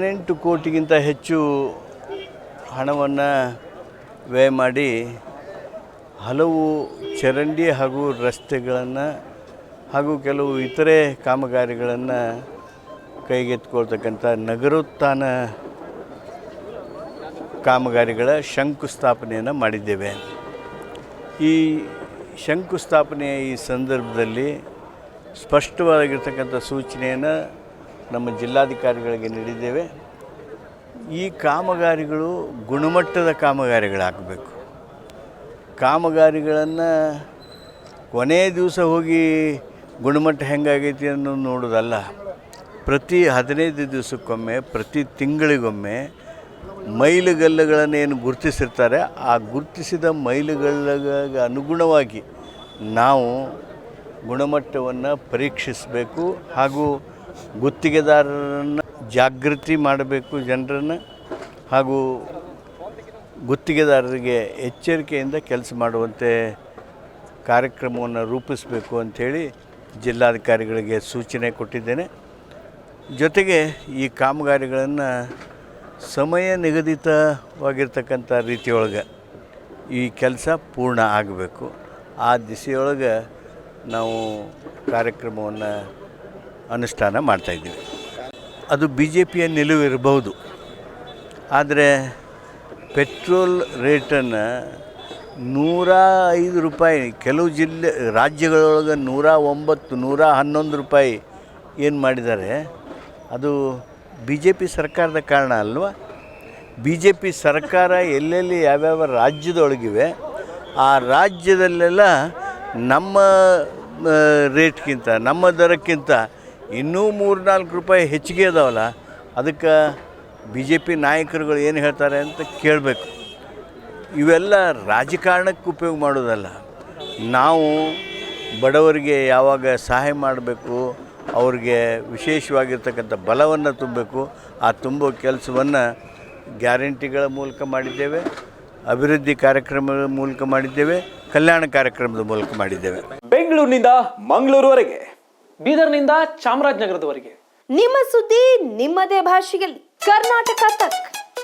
18 ಕೋಟಿಗಿಂತ ಹೆಚ್ಚು ಹಣವನ್ನು ವ್ಯಯ ಮಾಡಿ ಹಲವು ಚರಂಡಿ ಹಾಗೂ ರಸ್ತೆಗಳನ್ನು ಹಾಗೂ ಕೆಲವು ಇತರೆ ಕಾಮಗಾರಿಗಳನ್ನು ಕೈಗೆತ್ತಿಕೊಳ್ತಕ್ಕಂಥ ನಗರೋತ್ಥಾನ ಕಾಮಗಾರಿಗಳ ಶಂಕುಸ್ಥಾಪನೆಯನ್ನು ಮಾಡಿದ್ದೇವೆ. ಈ ಶಂಕುಸ್ಥಾಪನೆಯ ಈ ಸಂದರ್ಭದಲ್ಲಿ ಸ್ಪಷ್ಟವಾಗಿರ್ತಕ್ಕಂಥ ಸೂಚನೆಯನ್ನು ನಮ್ಮ ಜಿಲ್ಲಾಧಿಕಾರಿಗಳಿಗೆ ನೀಡಿದ್ದೇವೆ. ಈ ಕಾಮಗಾರಿಗಳು ಗುಣಮಟ್ಟದ ಕಾಮಗಾರಿಗಳಾಗಬೇಕು. ಕಾಮಗಾರಿಗಳನ್ನು ಕೊನೆಯ ದಿವಸ ಹೋಗಿ ಗುಣಮಟ್ಟ ಹೆಂಗಾಗೈತಿ ಅನ್ನೋದು ನೋಡೋದಲ್ಲ. ಪ್ರತಿ 15 ದಿವಸಕ್ಕೊಮ್ಮೆ, ಪ್ರತಿ ತಿಂಗಳಿಗೊಮ್ಮೆ ಮೈಲುಗಲ್ಲುಗಳನ್ನು ಏನು ಗುರುತಿಸಿರ್ತಾರೆ, ಆ ಗುರುತಿಸಿದ ಮೈಲುಗಲ್ಲಿಗೆ ಅನುಗುಣವಾಗಿ ನಾವು ಗುಣಮಟ್ಟವನ್ನು ಪರೀಕ್ಷಿಸಬೇಕು. ಹಾಗೂ ಗುತ್ತಿಗೆದಾರರನ್ನು ಜಾಗೃತಿ ಮಾಡಬೇಕು ಜನರನ್ನು, ಹಾಗೂ ಗುತ್ತಿಗೆದಾರರಿಗೆ ಎಚ್ಚರಿಕೆಯಿಂದ ಕೆಲಸ ಮಾಡುವಂತೆ ಕಾರ್ಯಕ್ರಮವನ್ನು ರೂಪಿಸಬೇಕು ಅಂಥೇಳಿ ಜಿಲ್ಲಾಧಿಕಾರಿಗಳಿಗೆ ಸೂಚನೆ ಕೊಟ್ಟಿದ್ದೇನೆ. ಜೊತೆಗೆ ಈ ಕಾಮಗಾರಿಗಳನ್ನು ಸಮಯ ನಿಗದಿತವಾಗಿರ್ತಕ್ಕಂಥ ರೀತಿಯೊಳಗೆ ಈ ಕೆಲಸ ಪೂರ್ಣ ಆಗಬೇಕು. ಆ ದಿಸೆಯೊಳಗೆ ನಾವು ಕಾರ್ಯಕ್ರಮವನ್ನು ಅನುಷ್ಠಾನ ಮಾಡ್ತಾಯಿದ್ದೀವಿ. ಅದು BJPಯ ನಿಲುವು ಇರಬಹುದು. ಆದರೆ ಪೆಟ್ರೋಲ್ ರೇಟನ್ನು 105 ರೂಪಾಯಿ, ಕೆಲವು ರಾಜ್ಯಗಳೊಳಗೆ 109, 111 ರೂಪಾಯಿ ಏನು ಮಾಡಿದ್ದಾರೆ, ಅದು BJP ಸರ್ಕಾರದ ಕಾರಣ ಅಲ್ವಾ? BJP ಸರ್ಕಾರ ಎಲ್ಲೆಲ್ಲಿ ಯಾವ್ಯಾವ ರಾಜ್ಯದೊಳಗಿವೆ ಆ ರಾಜ್ಯದಲ್ಲೆಲ್ಲ ನಮ್ಮ ರೇಟ್ಗಿಂತ, ನಮ್ಮ ದರಕ್ಕಿಂತ ಇನ್ನೂ 3-4 ರೂಪಾಯಿ ಹೆಚ್ಚಿಗೆ ಅದಾವಲ್ಲ, ಅದಕ್ಕೆ BJP ನಾಯಕರುಗಳು ಏನು ಹೇಳ್ತಾರೆ ಅಂತ ಕೇಳಬೇಕು. ಇವೆಲ್ಲ ರಾಜಕಾರಣಕ್ಕೆ ಉಪಯೋಗ ಮಾಡೋದಲ್ಲ. ನಾವು ಬಡವರಿಗೆ ಯಾವಾಗ ಸಹಾಯ ಮಾಡಬೇಕು, ಅವ್ರಿಗೆ ವಿಶೇಷವಾಗಿರ್ತಕ್ಕಂಥ ಬಲವನ್ನು ತುಂಬಬೇಕು. ಆ ತುಂಬೋ ಕೆಲಸವನ್ನು ಗ್ಯಾರಂಟಿಗಳ ಮೂಲಕ ಮಾಡಿದ್ದೇವೆ, ಅಭಿವೃದ್ಧಿ ಕಾರ್ಯಕ್ರಮಗಳ ಮೂಲಕ ಮಾಡಿದ್ದೇವೆ, ಕಲ್ಯಾಣ ಕಾರ್ಯಕ್ರಮದ ಮೂಲಕ ಮಾಡಿದ್ದೇವೆ. ಬೆಂಗಳೂರಿನಿಂದ ಮಂಗಳೂರುವರೆಗೆ, ಬೀದರ್ನಿಂದ ಚಾಮರಾಜನಗರದವರೆಗೆ ನಿಮ್ಮ ಸುದ್ದಿ ನಿಮ್ಮದೇ ಭಾಷೆಯಲ್ಲಿ. ಕರ್ನಾಟಕ ತಕ್.